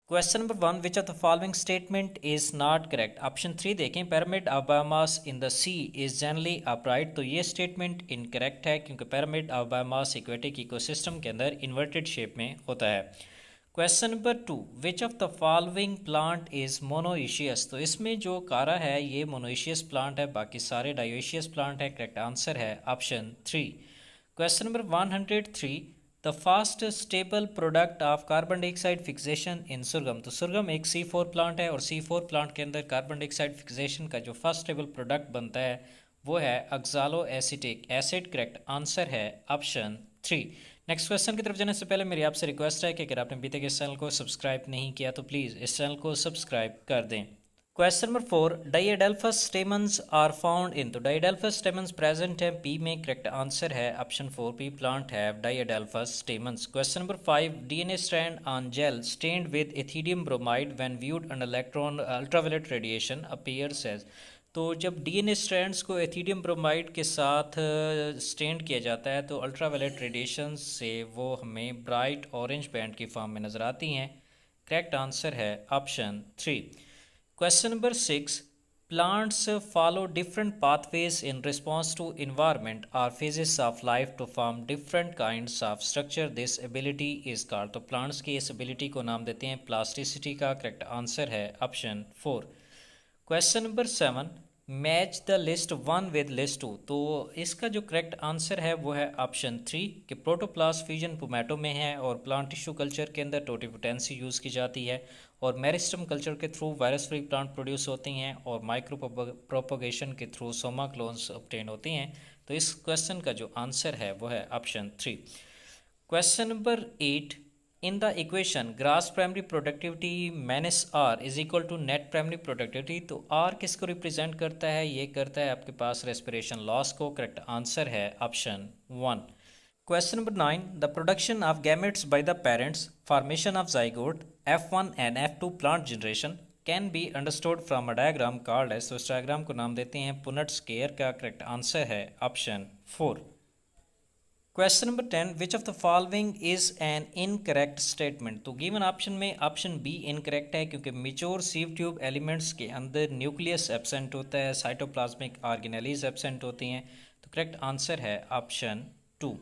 Question number 1, which of the following statement is not correct. Option 3 देखें, pyramid of biomass in the sea is generally upright. तो ये statement incorrect है क्योंकि pyramid of biomass aquatic ecosystem के अंदर inverted shape में होता है। Question number 2, which of the following plant is monoecious. तो इसमें जो कारा है ये मोनोइशियस प्लांट है, बाकी सारे डायोइशियस प्लांट है। करेक्ट आंसर है option 3। Question number 103, the first stable product of carbon dioxide fixation in sorghum. तो सुरगम एक C4 प्लांट है और C4 प्लांट के अंदर कार्बन डाइऑक्साइड फिक्सेशन का जो फास्ट स्टेबल प्रोडक्ट बनता है वो है oxalo acetic acid. Correct answer है ऑप्शन 3। नेक्स्ट क्वेश्चन की तरफ जाने से पहले मेरी आपसे रिक्वेस्ट है कि अगर आपने अभी तक इस चैनल को सब्सक्राइब नहीं किया तो प्लीज़ इस चैनल को सब्सक्राइब कर दें। Question number 4, diadelphous stamens are found in. तो डाइएडल्फस स्टेमन्स प्रेजेंट है पी में। करेक्ट आंसर है option 4, pea plant have diadelphous stamens. Question number 5, DNA strand on gel stained with ethidium bromide when viewed under electron ultraviolet radiation appears as. तो जब DNA strands को ethidium bromide के साथ stand किया जाता है तो अल्ट्रावायलेट रेडिएशन से वो हमें ब्राइट ऑरेंज बैंड की फॉर्म में नज़र आती हैं। करेक्ट आंसर है option 3। Question number 6, plants follow different pathways in response to environment or phases of life to form different kinds of structure. This ability is called। तो plants की इस ability को नाम देते हैं प्लास्टिसिटी का। करेक्ट आंसर है option 4। Question number 7, match the list 1 with list 2। तो इसका जो करेक्ट आंसर है वो है ऑप्शन 3 कि प्रोटोप्लास्ट फ्यूजन पोमैटो में है और प्लांट टिश्यू कल्चर के अंदर टोटिपोटेंसी यूज़ की जाती है और मेरिस्टम कल्चर के through virus free plant produce होती हैं और माइक्रो प्रोपोगेशन के थ्रू सोमा क्लोन्स ऑब्टेन होती हैं। तो इस क्वेश्चन का जो आंसर है वो है option 3। Question number 8, in the equation gross primary productivity minus R is equal to net primary productivity. तो आर किसको रिप्रेजेंट करता है? ये करता है आपके पास रेस्पिरेशन लॉस को। करेक्ट आंसर है option 1। Question number 9, the production of gametes by the parents, formation of zygote, F1 and F2 plant generation can be understood from a diagram called as. तो इस डायग्राम को नाम देते हैं Punnett square का। Correct answer है option 4। Question number 10, which of the following is an incorrect statement. तो given option में ऑप्शन बी इनकरेक्ट है क्योंकि मेच्योर सीव ट्यूब एलिमेंट्स के अंदर न्यूक्लियस एब्सेंट होता है, साइटोप्लाज्मिक ऑर्गेनेलीज एब्सेंट होती हैं। तो करेक्ट आंसर है option 2।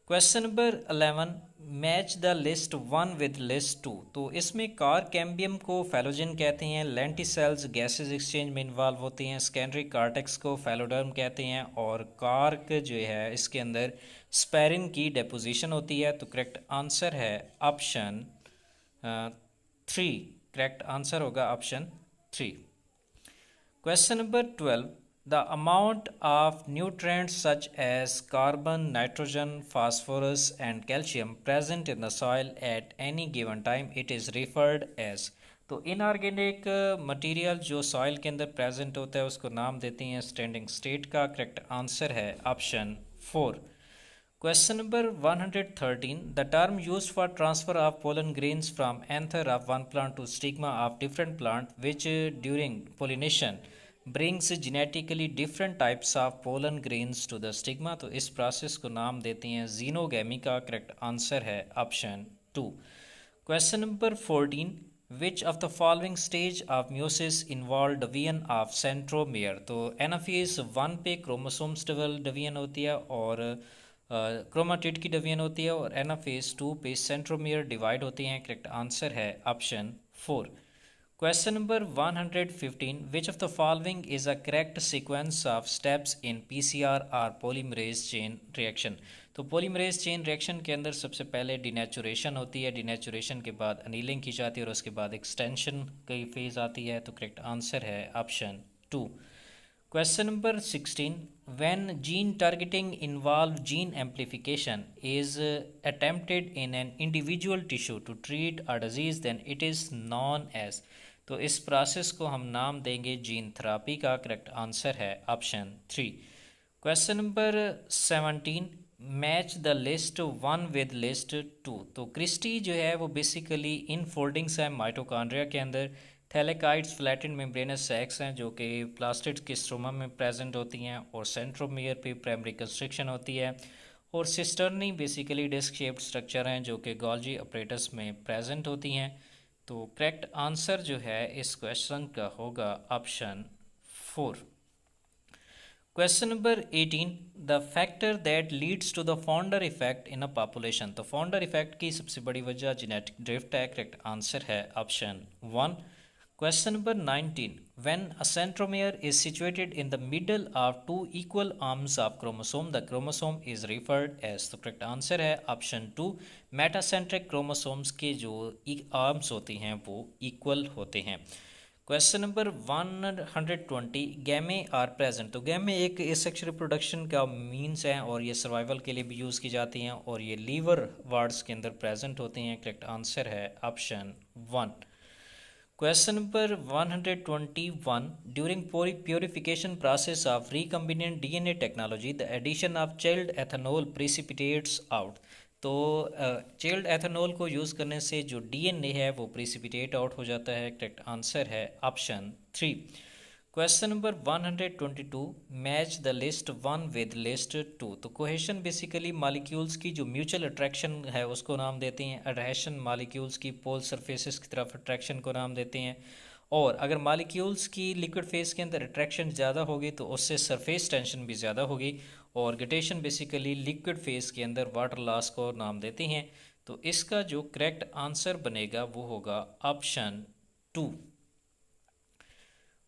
Question number 11, match the list 1 with list 2। तो इसमें कार कैम्बियम को फैलोजन कहते हैं, लेंटिसेल्स गैसेस एक्सचेंज में इन्वॉल्व होती हैं, सेकेंडरी कार्टेक्स को फैलोडर्म कहते हैं और कार्क जो है इसके अंदर स्पेरिन की डेपोजिशन होती है। तो करेक्ट आंसर है ऑप्शन 3। करेक्ट आंसर होगा option 3। Question number 12, the amount of nutrients such as carbon, nitrogen, phosphorus and calcium present in the soil at any given time it is referred as। तो inorganic material जो soil के अंदर present होता है उसको नाम देते हैं स्टैंडिंग स्टेट का। करेक्ट आंसर है option 4। Question number 113, the term used for transfer of pollen grains from anther of one plant to stigma of different plant which during pollination brings genetically different types of pollen grains to the stigma। तो इस process को नाम देते हैं xenogamy का। Correct answer है option 2। Question number 14, which of the following stage of meiosis involve division of centromere. तो anaphase 1 पे क्रोमोसोम्स डिवीजन होती है और क्रोमाटिड की डिवीजन होती है और एनाफेज 2 पे सेंट्रोमियर डिवाइड होती हैं। करेक्ट आंसर है option 4। Question number 115, which of the following is a correct sequence of steps in PCR और पॉलीमरेज चेन रिएक्शन। तो पॉलीमरेज चेन रिएक्शन के अंदर सबसे पहले डिनेचुरेशन होती है, डिनेचुरेशन के बाद अनीलिंग की जाती है और उसके बाद एक्सटेंशन की फेज आती है। तो करेक्ट आंसर है option 2। Question number 16, when gene targeting involve gene amplification is attempted in an individual tissue to treat a disease then it is known as. तो इस प्रोसेस को हम नाम देंगे जीन थेरापी का। करेक्ट आंसर है option 3। Question number 17, match the list 1 with list 2। तो cristae जो है वो बेसिकली इन फोल्डिंग्स है माइटोकॉन्ड्रिया के अंदर। थैलेकाइड्स फ्लैटेंड मेम्ब्रेनस सैक्स हैं जो कि प्लास्टिड के स्ट्रोमा में प्रेजेंट होती हैं और सेंट्रोमियर पे प्राइमरी कंस्ट्रक्शन होती है और cisternae basically disc shaped structure हैं जो कि गोल्जी अपरेटस में प्रेजेंट होती हैं। तो करेक्ट आंसर जो है इस क्वेश्चन का होगा option 4। Question number 18, the factor that leads to the founder effect in a population. तो फाउंडर इफेक्ट की सबसे बड़ी वजह जेनेटिक ड्रिफ्ट है। करेक्ट आंसर है option 1। Question number 19. When a centromere is situated in the middle of two equal arms of chromosome, the chromosome is referred as। तो correct answer है option 2। Metacentric chromosomes के जो arms होती हैं वो equal होते हैं। Question number 120, gametes are present. तो गैमे एक एसेक्सुअल रिप्रोडक्शन का मीन्स है और ये सर्वाइवल के लिए भी यूज़ की जाती हैं और ये लीवर वार्ड्स के अंदर प्रेजेंट होती हैं। करेक्ट आंसर है option 1। Question number 121. During purification process of recombinant DNA technology, the addition of chilled ethanol precipitates out। तो चिल्ड एथेनॉल को यूज़ करने से जो डीएनए है वो प्रिसिपिटेट आउट हो जाता है। करेक्ट आंसर है option 3। Question number 122, match the list 1 with list 2। तो कोहेशन बेसिकली मॉलिक्यूल्स की जो म्यूचुअल अट्रैक्शन है उसको नाम देते हैं। अडहेशन मॉलिक्यूल्स की पोल सरफेसेस की तरफ अट्रैक्शन को नाम देते हैं। और अगर मॉलिक्यूल्स की लिक्विड फेस के अंदर अट्रैक्शन ज़्यादा होगी तो उससे सरफेस टेंशन भी ज़्यादा होगी। और गटेशन बेसिकली लिक्विड फेस के अंदर वाटर लॉस को नाम देते हैं। तो इसका जो करेक्ट आंसर बनेगा वो होगा option 2।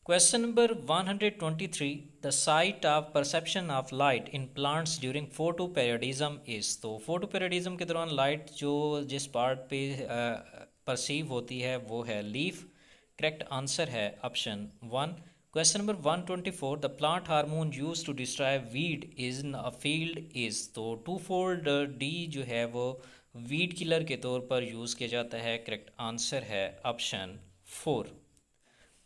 Question number 123, the site of perception of light in plants during photoperiodism is। तो photoperiodism के दौरान लाइट जो जिस पार्ट पे परसीव होती है वो है लीफ। करेक्ट आंसर है option 1। Question number 124, the plant hormone use to destroy weed is in a field is. तो टू फोल्ड डी जो है वो वीड किलर के तौर पर यूज़ किया जाता है। करेक्ट आंसर है option 4।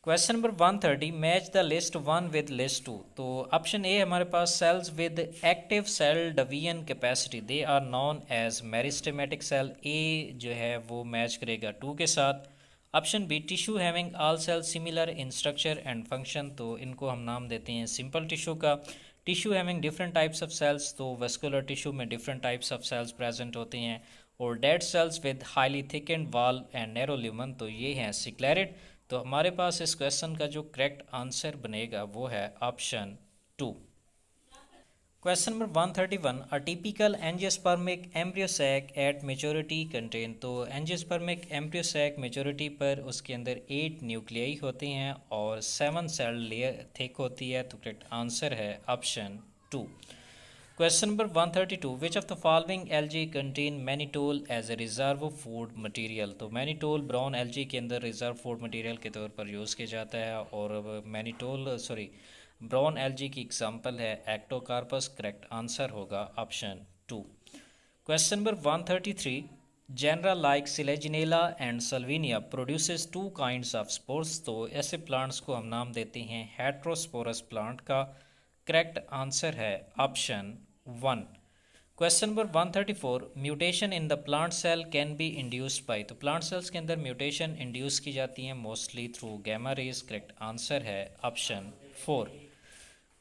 Question number 130, match the list 1 with list 2। तो ऑप्शन ए हमारे पास cells with active cell division capacity they are known as meristematic cell. A जो है वो मैच करेगा 2 के साथ। Option B, tissue having all cells similar in structure and function. तो इनको हम नाम देते हैं सिंपल टिश्यू का। Tissue having different types of sales, तो वेस्कुलर टिश्यू में different types of cells present होते हैं। और dead cells with highly thickened wall and narrow lumen, तो ये हैं सिक्लेरिड। तो हमारे पास इस क्वेश्चन का जो करेक्ट आंसर बनेगा वो है option 2। Question number 131, a typical angiospermic embryo sac eight maturity contain. तो एंजियोस्पर्मिक एम्ब्रियोसैक मेच्योरिटी पर उसके अंदर 8 न्यूक्लियाई होते हैं और 7 सेल लेयर थिक होती है। तो करेक्ट आंसर है option 2। Question number 132, which of the following algae contain mannitol as a reserve food material. तो मैनिटोल ब्राउन एल्गी के अंदर रिजर्व फूड मटेरियल के तौर पर यूज़ किया जाता है और ब्राउन एल्गी की एग्जांपल है एक्टोकार्पस। करेक्ट आंसर होगा option 2। Question number 133, genera like Selaginella and Salvinia produces 2 kinds of spores. तो ऐसे प्लांट्स को हम नाम देते हैं हेट्रोस्पोरस प्लांट का। करेक्ट आंसर है option 1। Question number 134, mutation in the plant cell can be induced by. तो प्लांट सेल्स के अंदर म्यूटेशन इंड्यूस की जाती हैं mostly through gamma raise. Correct answer है option 4।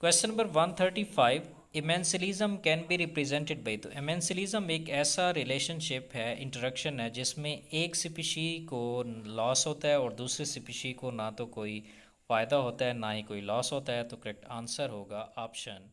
Question number 135, commensalism can be represented by. तो commensalism एक ऐसा रिलेशनशिप है, इंटरेक्शन है जिसमें एक स्पीशी को लॉस होता है और दूसरे स्पीशी को ना तो कोई फ़ायदा होता है ना ही कोई लॉस होता है। तो करेक्ट आंसर होगा ऑप्शन